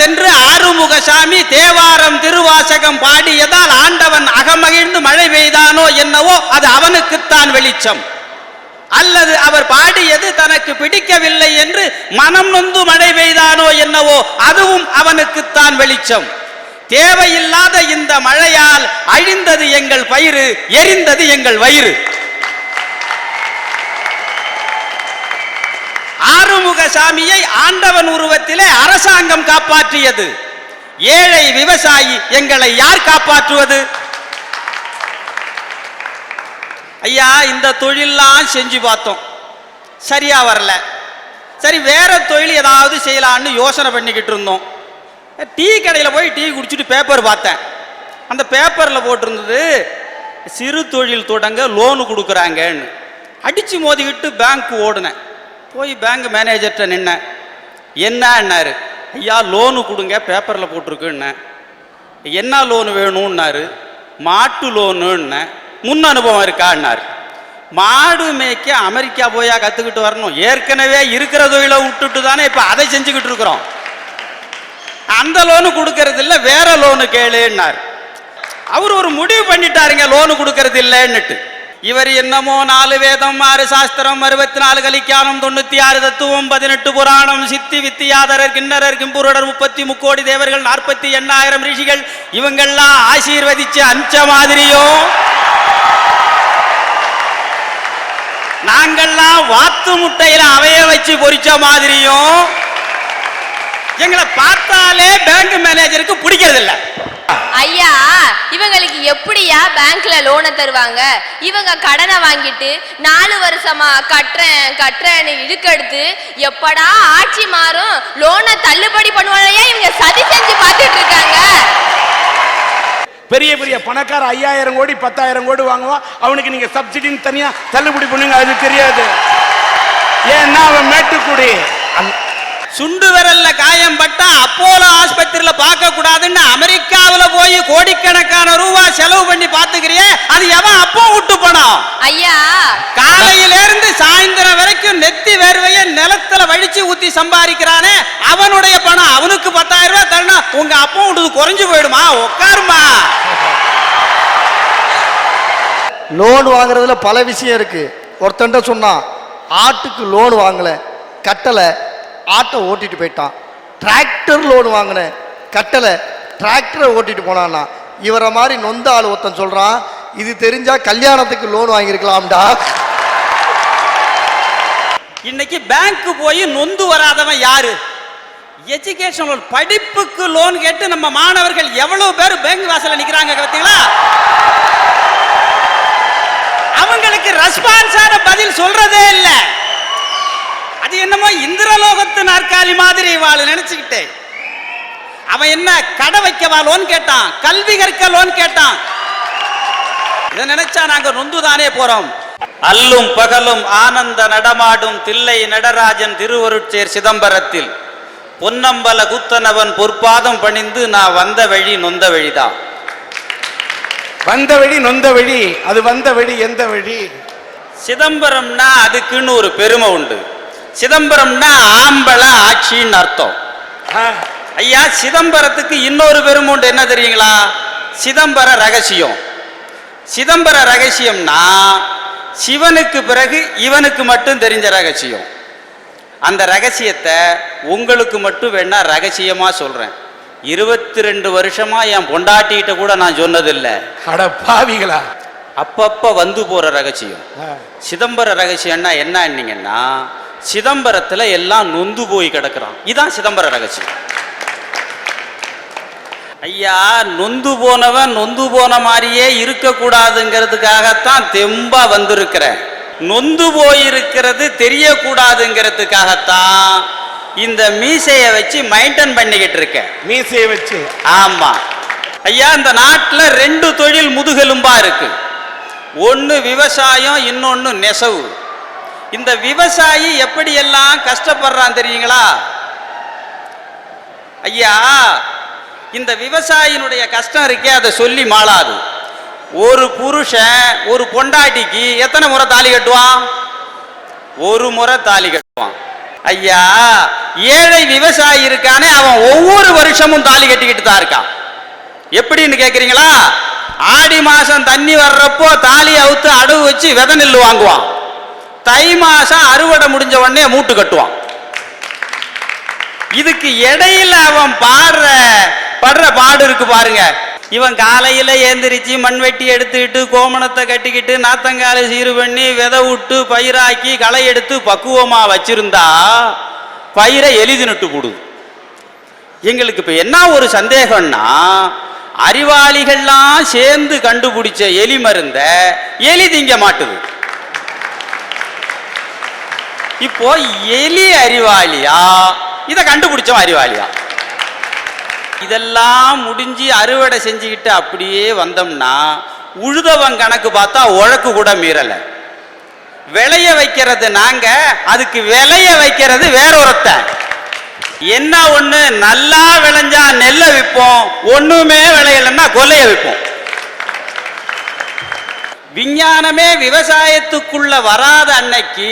சென்று ஆறுமுகசாமி தேவாரம் திருவாசகம் பாடியதால் ஆண்டவன் அகமகிழ்ந்து மழை பெய்தானோ என்னவோ அது அவனுக்குத்தான் வெளிச்சம். அல்லது அவர் பாடியது தனக்கு பிடிக்கவில்லை என்று மனம் நொந்து மழை பெய்தானோ என்னவோ அதுவும் அவனுக்குத்தான் வெளிச்சம். தேவையில்லாத இந்த மழையால் அழிந்தது எங்கள் பயிறு, எரிந்தது எங்கள் வயிறு. ஆறுமுகசாமியை ஆண்டவன் உருவத்திலே அரசாங்கம் காப்பாற்றியது. ஏழை விவசாயி எங்களை யார் காப்பாற்றுவது? ஐயா, இந்த தொழிலாம் செஞ்சு பார்த்தோம், சரியா வரல. சரி, வேற தொழில் ஏதாவது செய்யலான்னு யோசனை பண்ணிக்கிட்டு இருந்தோம். டீ கடையில் போய் டீ குடிச்சிட்டு பேப்பர் பார்த்தேன். அந்த பேப்பரில் போட்டிருந்தது சிறு தொழில் தொடங்க லோனு கொடுக்குறாங்கன்னு. அடித்து மோதிக்கிட்டு பேங்க் ஓடுனேன். போய் பேங்க் மேனேஜர்கிட்ட நின்னேன். என்னன்னாரு, ஐயா லோனு கொடுங்க பேப்பரில் போட்டிருக்குன்னு. என்ன லோனு வேணும்னாரு. மாட்டு லோனுன்னு. முன் அனுபவம் இருக்கான்னாரு. மாடு மேய்க்க அமெரிக்கா போயா கற்றுக்கிட்டு வரணும்? ஏற்கனவே இருக்கிற தொழிலை விட்டுட்டு தானே இப்போ அதை செஞ்சுக்கிட்டு இருக்கிறோம். அந்த லோனு கொடுக்கறது இல்லை, வேற லோனு கேளுன்னார். அவர் ஒரு முடிவு பண்ணிட்டாருங்க, லோனு கொடுக்கறது இல்லைன்னுட்டு. இவர் என்னமோ 4 வேதம் 6 சாஸ்திரம் 64 கலிக்கானம் 96 தத்துவம் 18 புராணம் சித்தி வித்தியாதரர் கிண்ணரர் கிம்புருடர் 30 முக்கோடி தேவர்கள் 48,000 ரிஷிகள் இவங்கெல்லாம் ஆசீர்வதிச்சு அஞ்ச மாதிரியோ, நாங்கள்லாம் வாத்து முட்டையில அவைய வச்சு பொறிச்ச மாதிரியும் எங்களை பார்த்தாலே பேங்க் மேனேஜருக்கு பிடிக்கிறது இல்லை. ஐயா, இவங்களுக்கு எப்படியா பேங்க்ல லோனை தருவாங்க? இவங்க கடனை வாங்கிட்டு 4 வருஷமா கட்டுறேன்னு இழுக்கெடுத்து எப்படா ஆட்சி மாறும் லோனை தள்ளுபடி பண்ணுவாங்க இவங்க சதி செஞ்சு பார்த்துட்டு இருக்காங்க. பெரிய பெரிய பணக்கார 5000 கோடி 10,000 கோடி வாங்குவான். அவனுக்கு நீங்க சப்சிடின்னு தனியா தள்ளுபடி பண்ணுங்க, அது தெரியாது. ஏன்னா அவன் மேட்டுக்குடி. சுண்டு விரல்ல காயம் பட்டா அப்போலோ ஆஸ்பத்திரியில பார்க்க கூடாதுன்னு அமெரிக்காவில் போய் கோடிக்கணக்கான ரூபாய் செலவு பண்ணி பாத்துக்கிறியே, அது எவன் அப்போ விட்டு பணம்? ஐயா, காலையில இருந்து சாயந்தரம் வரைக்கும் நெத்தி வேர்வைய நிலத்துல வழிச்சு ஊத்தி சம்பாதிக்கிறானே, அவனுடைய பணம். அவனுக்கு 10,000 ரூபாய் தரணும், உங்க அப்பா விட்டு குறைஞ்சு போயிடுமா? உட்காருமா. லோன் வாங்குறதுல பல விஷயம் இருக்கு. ஒருத்தன்ட்ட சொன்னா ஆட்டுக்கு லோன் வாங்கல, கட்டலை, ஆட்டை ஓட்டிட்டு போயிட்டான். டிராக்டர் லோன் வாங்கினேன், கட்டலை, டிராக்டரை ஓட்டிட்டு போனான்னா. இவரை மாதிரி நொந்த ஆள் ஒருத்தன் சொல்றான், இது தெரிஞ்சா கல்யாணத்துக்கு லோன் வாங்கியிருக்கலாம்டா. இன்னைக்கு பேங்க் போய் நொந்து வராதவன் யாரு? எஜுகேஷன் லோன், படிப்புக்கு லோன் கேட்டு நம்ம மாணவர்கள் எவ்வளவு பேர் பேங்க் வாசல்ல நிக்கிறாங்க பார்த்தீங்களா? அவங்களுக்கு ரெஸ்பான்ஸான பதில் சொல்றதே இல்லை. அது என்னமோ இந்திரலோகத்து நாற்காலி மாதிரி வாழ நினைச்சுக்கிட்டே. அவன் என்ன கடை வைக்கவா லோன் கேட்டான், கல்வி கற்க லோன் கேட்டான். இதை நினைச்சா நாங்க நொந்துதானே போறோம். அல்லும் பகலும் ஆனந்த நடமாடும் தில்லை நடராஜன் திருவருட்சேர் சிதம்பரத்தில் பொன்னம்பல குத்தனவன் பொற்பாதம் பணிந்து நான் வந்த வழி நொந்த வழிதான். வந்த வழி நொந்த வழி, அது வந்த வழி எந்த வழி? சிதம்பரம்னா அதுக்குன்னு ஒரு பெருமை உண்டு. சிதம்பரம்னா ஆம்பள ஆட்சின்னு அர்த்தம். ஐயா, சிதம்பரத்துக்கு இன்னொரு பெருமை உண்டு, என்ன தெரியுங்களா? சிதம்பர ரகசியம். சிதம்பர ரகசியம்னா சிவனுக்கு பிறகு இவனுக்கு மட்டும் தெரிஞ்ச ரகசியம். அந்த ரகசியத்தை உங்களுக்கு மட்டும் வேணா ரகசியமா சொல்றேன். 22 வருஷமா என் பொண்டாட்டிகிட்ட கூட நான் சொன்னதில்லை. அட பாவிகளா. அப்பப்ப வந்து போற ரகசியம். சிதம்பர ரகசியம்னா என்னன்னீங்கன்னா, சிதம்பரத்துல எல்லாம் நொந்து போய் கிடக்குறான். இதான் சிதம்பர ரகசியம். ஐயா, நொந்து போனவன் நொந்து போன மாதிரியே இருக்கக்கூடாதுங்கிறதுக்காகத்தான் தெம்பா வந்திருக்கிறேன். நொந்து போயிருக்கிறது தெரியக்கூடாதுங்கிறதுக்காகத்தான் இந்த மீசையை வச்சு மெயின்டைன் பண்ணிக்கிட்டு இருக்கேன். மீசையை வச்சு? ஆமா ஐயா, இந்த நாட்டில் 2 தொழில் முதுகெலும்பா இருக்கு. ஒன்று விவசாயம், இன்னொன்று நெசவு. இந்த விவசாயி எப்படியெல்லாம் கஷ்டப்படுறான் தெரியுங்களா? ஐயா, இந்த விவசாயினுடைய கஷ்டம் இருக்கே, அதை சொல்லி மாளாது. ஒரு புருஷன் ஒரு பொண்டாட்டிக்கு எத்தனை முறை தாலி கட்டுவான்? ஒரு முறை தாலி கட்டுவான். ஐயா, ஏழை விவசாயி இருக்கானே, அவன் ஒவ்வொரு வருஷமும் தாலி கட்டிக்கிட்டு தான் இருக்கான். எப்படின்னு கேக்குறீங்களா? ஆடி மாசம் தண்ணி வர்றப்போ தாலி அவுத்து அடவு வச்சு விதை நெல் வாங்குவான். தை மாசம் அறுவடை முடிஞ்ச உடனே மூட்டு கட்டுவான். இதுக்கு இடையில அவன் படுற பாடு இருக்கு பாருங்க. இவன் காலையில ஏந்திரிச்சு மண்வெட்டி எடுத்துக்கிட்டு கோமணத்தை கட்டிக்கிட்டு நாத்தங்காலை சீறு பண்ணி விதை விட்டு பயிராக்கி களை எடுத்து பக்குவமா வச்சிருந்தா பயிரை எலி தின்னுட்டு போடுது. எங்களுக்கு இப்ப என்ன ஒரு சந்தேகம்னா, அறிவாளிகள்லாம் சேர்ந்து கண்டுபிடிச்ச எலி மருந்த எலி திங்க மாட்டுது. இப்போ எலி அறிவாளியா, இதை கண்டுபிடிச்சவன் அறிவாளியா? இதெல்லாம் முடிஞ்சு அறுவடை செஞ்சுக்கிட்டு அப்படியே வந்தோம்னா உழுதவன் கணக்கு பார்த்தா உழக்கு கூட மீறல. விளைய வைக்கிறது நாங்க, அதுக்கு விளைய வைக்கிறது வேற ஒருத்தன். என்ன ஒண்ணு, நல்லா விளைஞ்சா நெல்லை விற்போம், ஒண்ணுமே விளையலன்னா கொல்லைய விற்போம். விஞ்ஞானமே விவசாயத்துக்குள்ள வராத அன்னைக்கு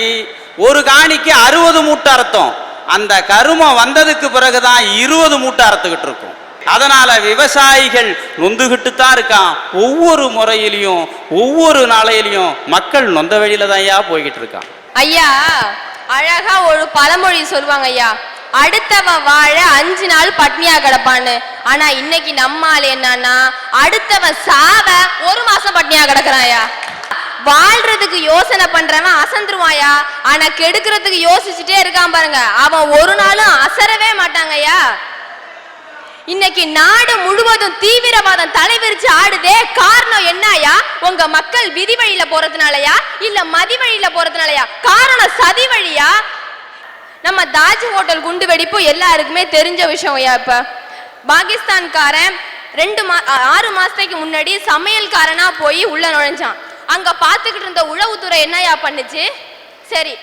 ஒரு காணிக்கு 60 மூட்டை அர்த்தம். அந்த கருமம் வந்ததுக்கு பிறகுதான் 20 மூட்டை அறுத்துக்கிட்டு இருக்கும். அதனால விவசாயிகள் நொந்துகிட்டு தான் இருக்கான். ஒவ்வொரு முறையிலையும் ஒவ்வொரு நாளையிலையும் மக்கள் நொந்த வழியில தான் போய்கிட்டு இருக்கான். ஐயா, அழகா ஒரு பழமொழி சொல்லுவாங்க ஐயா, அடுத்தவன் வாழ 5 நாள் பட்னியா கிடப்பான்னு. ஆனா இன்னைக்கு நம்மால் என்னன்னா, அடுத்தவன் சாவ 1 மாசம் பட்னியா கிடக்குறாயா. வாழ்றதுக்கு யோசனை பண்றவன் அசந்துருவாயா, ஆனா கெடுக்கிறதுக்கு யோசிச்சுட்டே இருக்கான் பாருங்க, அவன் ஒரு நாளும் அசரவே மாட்டாங்கய்யா. இன்னைக்கு நாடு முழுவதும் தீவிரவாதம் தலைவிரிச்சு ஆடுதே. காரணம் என்னயா? உங்க மக்கள் விதி வழியில போறதுனாலயா இல்ல மதி வழியில போறதுனாலயா? காரணம் சதி வழியா? நம்ம தாஜ் ஹோட்டல் குண்டு வெடிப்பு எல்லாருக்குமே தெரிஞ்ச விஷயம் ஐயா. இப்ப பாகிஸ்தான்காரன் 6 மாசத்துக்கு முன்னாடி சமையல்காரனா போய் உள்ள நுழைஞ்சான். அங்க பாத்துக்கிட்டு இருந்த உளவுத்துறை என்னையா பண்ணுச்சு? சரி,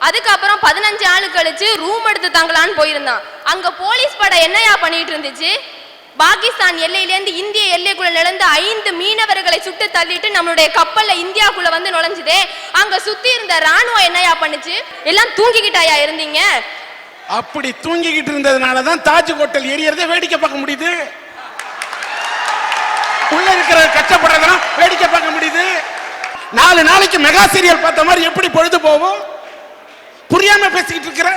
அதுக்கப்புறம் 15 நாள் கழிச்சு ரூம் எடுத்து தங்கலான்னு போயிருந்தான். அங்க போலீஸ் படை என்னையா பண்ணிட்டு இருந்துச்சு? பாகிஸ்தான் எல்லையிலேருந்து இந்திய எல்லைக்குள்ள நுழைந்து 5 மீனவர்களை சுட்டு தள்ளிட்டு நம்மளுடைய கப்பல்ல இந்தியாக்குள்ள வந்து நுழைஞ்சுதே. அங்க சுத்தி இருந்த ராணுவம் என்னையா பண்ணுச்சு? எல்லாம் தூங்கிக்கிட்டாயா இருந்தீங்க? அப்படி தூங்கிக்கிட்டு இருந்ததுனாலதான் தாஜ் ஹோட்டல் எரியறதை வேடிக்கை பார்க்க முடியுது. உள்ள இருக்கிற கஷ்டப்படுறதெல்லாம் வேடிக்கை பார்க்க முடியுது. 4 நாளைக்கு மெகா சீரியல் பார்த்த மாதிரி எப்படி பொழுது போகும்? புரியாம பேசிக்கிட்டு இருக்கிற.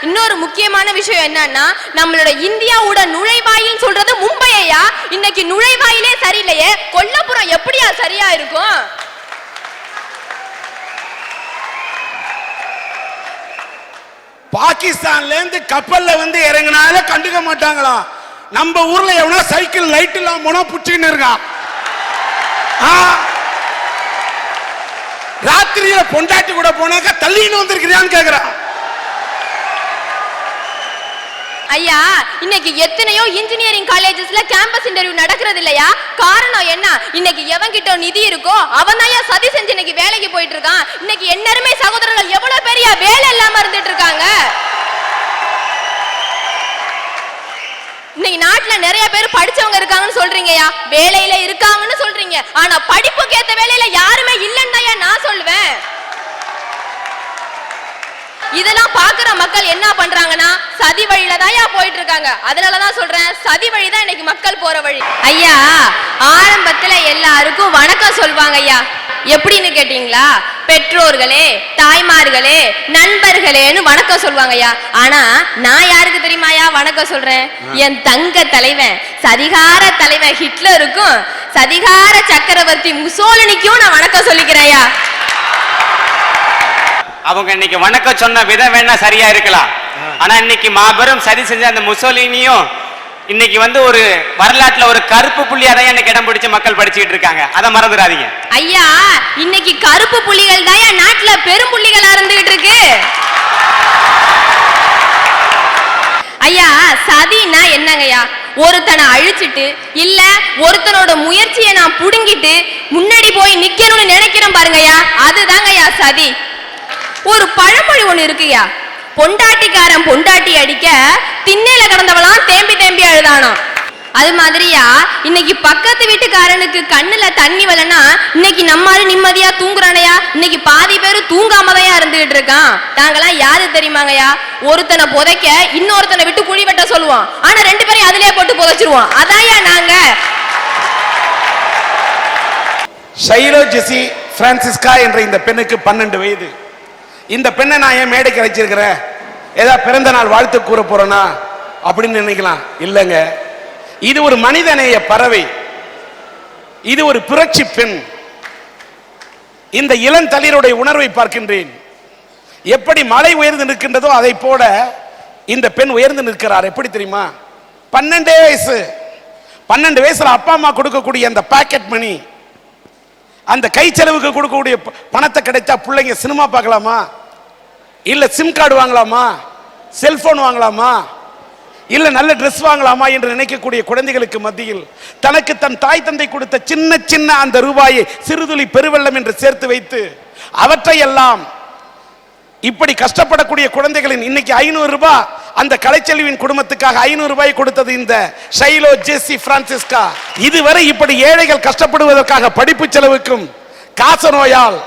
இன்னொரு முக்கியமான விஷயம் என்னன்னா, நம்மளோட இந்தியாவோட நுழைவாயில் சொல்றது மும்பையா. இன்னைக்கு நுழைவாயிலே சரியில்லையே, கொல்லப்புறம் எப்படியா சரியா இருக்கும்? பாகிஸ்தான்ல இருந்து கப்பல்ல வந்து இறங்கினால கண்டுக்க மாட்டாங்களா? நம்ம ஊர்ல எவனா சைக்கிள் லைட் எல்லாம் போனா புடிச்சுன்னு இருக்கான். ராத்திரியில பொண்டாட்டி கூட போனாக்க தள்ளின்னு வந்திருக்கிறியான்னு கேக்குறான். ஐயா, இன்னைக்கு எத்தனையோ இன்ஜினியரிங் காலேஜஸ்ல கேம்பஸ் இன்டர்வியூ நடக்கிறது இல்லையா? காரணம் என்ன? இன்னைக்கு எவன் கிட்ட நிதி இருக்கோ அவன் தான் சதி செஞ்சு இன்னைக்கு வேலைக்கு போயிட்டு இருக்கான். இன்னைக்கு என்னருமே சகோதரர்கள் எவ்வளவு பெரிய வேலை இல்லாம இருந்துட்டு இருக்காங்க. இன்னைக்கு நாட்டுல நிறைய பேர் படிச்சவங்க இருக்காங்கன்னு சொல்றீங்கயா, வேலையில இருக்காங்கன்னு சொல்றீங்க. ஆனா படிப்புக்கு ஏத்த வேலையில யாருமே இல்லன்னு தான் நான் சொல்லுவேன். இதெல்லாம் பாக்குற மக்கள் என்ன பண்றாங்கன்னா, சதி வழியில தான் போயிட்டு இருக்காங்க. அதனாலதான் சொல்றேன், சதி வழிதான் இன்னைக்கு மக்கள் போற வழி. ஐயா, ஆரம்பத்துல எல்லாருக்கும் வணக்கம் சொல்வாங்க ஐயா. எப்படின்னு கேட்டீங்களா? பெற்றோர்களே, தாய்மார்களே, நண்பர்களேன்னு வணக்கம் சொல்லுவாங்க ஐயா. ஆனா நான் யாருக்கு தெரியுமாயா வணக்கம் சொல்றேன்? என் தங்க தலைவன், சதிகார தலைவன் ஹிட்லருக்கும் சதிகார சக்கரவர்த்தி முசோலினிக்கும் நான் வணக்கம் சொல்லிக்கிறேன் ஐயா. அவங்க இன்னைக்கு வணக்கம் சொன்ன விதம் வேணா சரியா இருக்கலாம், ஆனா இன்னைக்கு மாபெரும் சதி செஞ்ச அந்த முசோலினியும் இன்னைக்கு வந்து ஒரு வரலாற்றுல ஒரு கருப்பு புள்ளியா தான் எனக்கு இடம் பிடிச்சு மக்கள் படிச்சுட்டு இருக்காங்க. அதை மறந்துடாதீங்க ஐயா. இன்னைக்கு கருப்பு புள்ளிகள் தான் நாட்டுல பெரும் புள்ளிகளா இருந்துகிட்டு இருக்கு ஐயா. சதினா என்னங்கய்யா? ஒருத்தனை அழிச்சிட்டு இல்ல ஒருத்தனோட முயற்சியை நான் புடுங்கிட்டு முன்னாடி போய் நிக்கணும்னு நினைக்கிறேன் பாருங்கய்யா, அதுதாங்கய்யா சதி. ஒரு பழமொழி ஒண்ணு இருக்குயா, பொண்டாட்டிக்காரன் பொண்டாட்டி அடிக்க திண்ணையில கிடந்தவளாம் தேம்பி தேம்பி அழுதானோ. அது மாதிரியா இன்னைக்கு பக்கத்து வீட்டுக்காரனுக்கு கண்ணுல தண்ணி வரலன்னா இன்னைக்கு நம்மாரு நிம்மதியா தூங்குறானையா? இன்னைக்கு பாதி பேரு தூங்காமதையா இருந்துகிட்டு இருக்கான். நாங்கெல்லாம் யாரு தெரியுமாங்கய்யா? ஒருத்தனை புதைக்க இன்னொருத்தனை விட்டு குழி வெட்ட சொல்லுவோம், ஆனா 2 பேரையும் அதிலே போட்டு புதைச்சிருவோம். அதான்யா நாங்க. ஷைலோ ஜெசி பிரான்சிஸ்கா என்ற இந்த பெண்ணுக்கு 12 வயது. இந்த பெண்ணை நான் ஏன் மேடைக்கு அழைச்சிருக்கிறேன்? ஏதாவது பிறந்த நாள் வாழ்த்து கூற போறேனா அப்படின்னு நினைக்கலாம். இல்லைங்க, இது ஒரு மனிதநேய பறவை, இது ஒரு புரட்சி பெண். இந்த இளந்தளிருடைய உணர்வை பார்க்கின்றேன். எப்படி மலை உயர்ந்து நிற்கின்றதோ அதை போல இந்த பெண் உயர்ந்து நிற்கிறார். எப்படி தெரியுமா? 12 வயசு. 12 வயசுல அப்பா அம்மா கொடுக்கக்கூடிய அந்த பாக்கெட் மணி, அந்த கை செலவுக்கு கொடுக்கக்கூடிய பணத்தை கிடைச்சா பிள்ளைங்க சினிமா பார்க்கலாமா, இல்ல சிம் கார்டு வாங்கலாமா, செல்போன் வாங்கலாமா, இல்ல நல்ல ட்ரெஸ் வாங்கலாமா என்று நினைக்கக்கூடிய குழந்தைகளுக்கு மத்தியில் தனக்கு தன் தாய் தந்தை கொடுத்த சின்ன சின்ன அந்த ரூபாயை சிறுதுளி பெருவெள்ளம் என்று சேர்த்து வைத்து அவற்றையெல்லாம் இப்படி கஷ்டப்படக்கூடிய குழந்தைகளின் இன்னைக்கு 500 ரூபாய் அந்த கலைச்செல்வியின் குடும்பத்துக்காக 500 ரூபாய் கொடுத்தது இந்த ஷைலோ ஜெசி பிரான்சிஸ்கா. இதுவரை இப்படி ஏழைகள் கஷ்டப்படுவதற்காக படிப்பு செலவுக்கும் காச நோயால்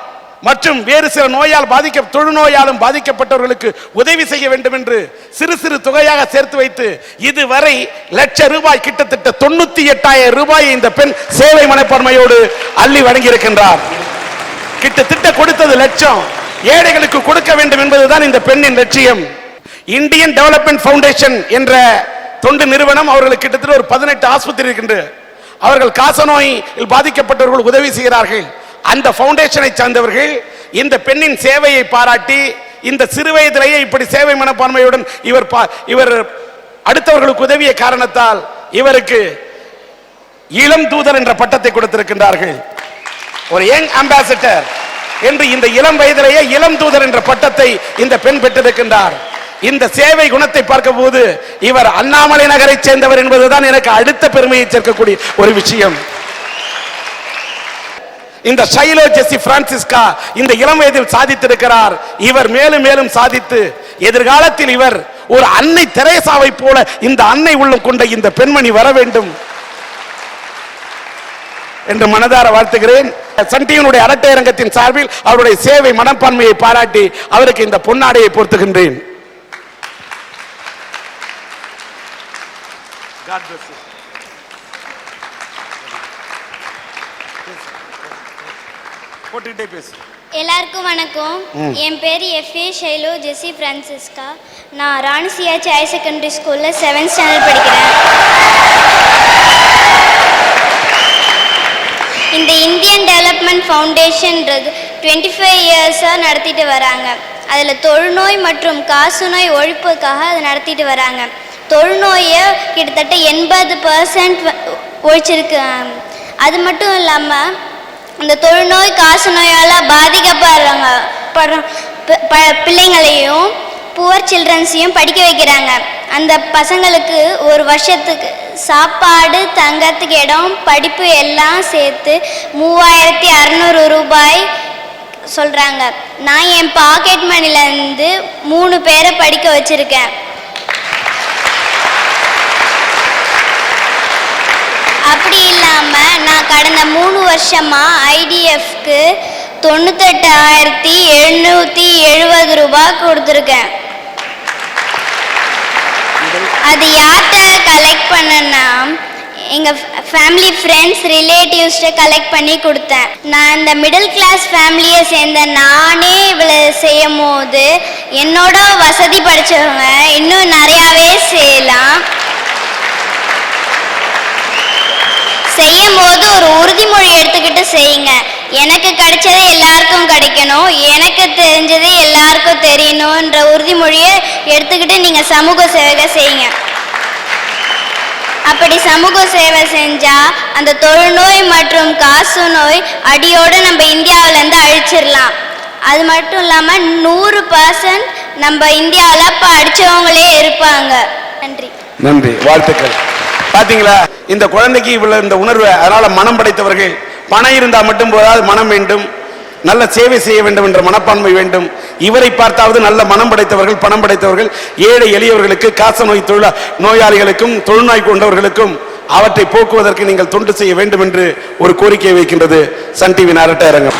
மற்றும் வேறு சில நோயால் தொழுநோயாலும் பாதிக்கப்பட்டவர்களுக்கு உதவி செய்ய வேண்டும் என்று சிறு சிறு தொகையாக சேர்த்து வைத்து இதுவரை லட்ச ரூபாய் கிட்டத்தட்ட 98,000 ரூபாயை இந்த பெண் சேவை மனப்பான்மையோடு அள்ளி வழங்கியிருக்கின்றார். கிட்டத்தட்ட கொடுத்தது லட்சம், ஏழைகளுக்கு கொடுக்க வேண்டும் என்பதுதான் இந்த பெண்ணின் லட்சியம். இந்தியன் டெவலப்மெண்ட் ஃபவுண்டேஷன் என்ற தொண்டு நிறுவனம் அவர்களுக்கு கிட்டத்தட்ட ஒரு 18 ஆஸ்பத்திரி இருக்கின்றது. அவர்கள் காசநோயில் பாதிக்கப்பட்டவர்கள் உதவி செய்கிறார்கள். அந்த ஃபவுண்டேஷனை சார்ந்தவர்கள் இந்த பெண்ணின் சேவையை பாராட்டி இந்த சிறு வயதிலேயே இப்படி சேவை மனப்பான்மையுடன் இவர் அடுத்தவர்களுக்கு உதவிய காரணத்தால் இவருக்கு இளம் தூதர் என்ற பட்டத்தை கொடுத்திருக்கின்றார்கள். ஒரு யங் அம்பாசிடர் என்று இந்த இளம் வயதிலேயே இளம் தூதர் என்ற பட்டத்தை இந்த பெண் பெற்றிருக்கின்றார். இந்த சேவை குணத்தை பார்க்கும் போது இவர் அண்ணாமலை நகரை சேர்ந்தவர் என்பதுதான் எனக்கு அடுத்த பெருமையை சேர்க்கக்கூடிய ஒரு விஷயம். இந்த ஷைலோ ஜெசி பிரான்சிஸ்கா இந்த இளம் வயதில் சாதித்திருக்கிறார். இவர் மேலும் மேலும் சாதித்து எதிர்காலத்தில் இவர் ஒரு அன்னை தெரேசாவை போல இந்த அன்னை உள்ளம் கொண்ட இந்த பெண்மணி வர வேண்டும் என்று மனதார வாழ்த்துகிறேன். சன் டிவியினுடைய அரட்டை அரங்கத்தின் சார்பில் அவருடைய சேவை மனப்பான்மையை பாராட்டி அவருக்கு இந்த பொன்னாடையை பொருத்துகின்றேன். எல்லாருக்கும் வணக்கம். என் பேர் எஃப்ஏ ஷைலோ ஜெசி பிரான்சிஸ்கா. நான் ராணிசியாச்சி ஹையர் செகண்டரி ஸ்கூலில் 7th ஸ்டாண்டர்ட் படிக்கிறேன். இந்த இந்தியன் டெவலப்மெண்ட் ஃபவுண்டேஷன்ன்றது 25 இயர்ஸாக நடத்திட்டு வராங்க. அதில் தொழுநோய் மற்றும் காசநோய் ஒழிப்புக்காக அதை நடத்திட்டு வராங்க. தொழுநோயை கிட்டத்தட்ட 80% ஒழிச்சிருக்கு. அது மட்டும் இல்லாமல் இந்த தொழுநோய் காசநோயால் பாதிக்கப்படுறாங்க பிள்ளைங்களையும் புவர் சில்ட்ரன்ஸையும் படிக்க வைக்கிறாங்க. அந்த பசங்களுக்கு ஒரு வருஷத்துக்கு சாப்பாடு, தங்கறதுக்கு இடம், படிப்பு எல்லாம் சேர்த்து 3600 ரூபாய் சொல்கிறாங்க. நான் என் பாக்கெட் மணிலேருந்து 3 பேரை படிக்க வச்சுருக்கேன். அப்படி இல்லாமல் நான் கடந்த 3 வருஷமாக ஐடிஎஃப்க்கு 98,770 ரூபாய் கொடுத்துருக்கேன். அது யார்கிட்ட கலெக்ட் பண்ணேன்னா எங்கள் ஃபேமிலி ஃப்ரெண்ட்ஸ் ரிலேட்டிவ்ஸ்கிட்ட கலெக்ட் பண்ணி கொடுத்தேன். நான் இந்த மிடில் கிளாஸ் ஃபேமிலியை சேர்ந்த நானே இவ்வளோ செய்யும் போது என்னோட வசதி படித்தவங்க இன்னும் நிறையாவே செய்யலாம். செய்யும் போது ஒரு உறுதிமொழி எடுத்துக்கிட்டு செய்யுங்க. எனக்கு கிடைச்சது எல்லாருக்கும் கிடைக்கணும், எனக்கு தெரிஞ்சது எல்லாருக்கும் தெரியணுன்ற உறுதிமொழியை எடுத்துக்கிட்டு நீங்கள் சமூக சேவை செய்யுங்க. அப்படி சமூக சேவை செஞ்சால் அந்த தொழுநோய் மற்றும் காசு நோய் அடியோடு நம்ம இந்தியாவிலேருந்து அழிச்சிடலாம். அது மட்டும் இல்லாமல் 100% நம்ம இந்தியாவில் இப்போ அடித்தவங்களே இருப்பாங்க. நன்றி. நன்றி, வாழ்த்துக்கள். பாத்தீங்களா இந்த குழந்தைக்கு இவ்வளவு இந்த உணர்வு. அதனால மனம் படைத்தவர்கள் பணம் இருந்தால் மட்டும் போதாது, மனம் வேண்டும், நல்ல சேவை செய்ய வேண்டும் என்ற மனப்பான்மை வேண்டும். இவரை பார்த்தாவது நல்ல மனம் படைத்தவர்கள், பணம் படைத்தவர்கள் ஏழை எளியவர்களுக்கு, காச நோய் நோயாளிகளுக்கும் தொழுநோய் கொண்டவர்களுக்கும் அவற்றை போக்குவதற்கு நீங்கள் தொண்டு செய்ய வேண்டும் என்று ஒரு கோரிக்கை வைக்கின்றது சன் டிவி அரட்டை அரங்கம்.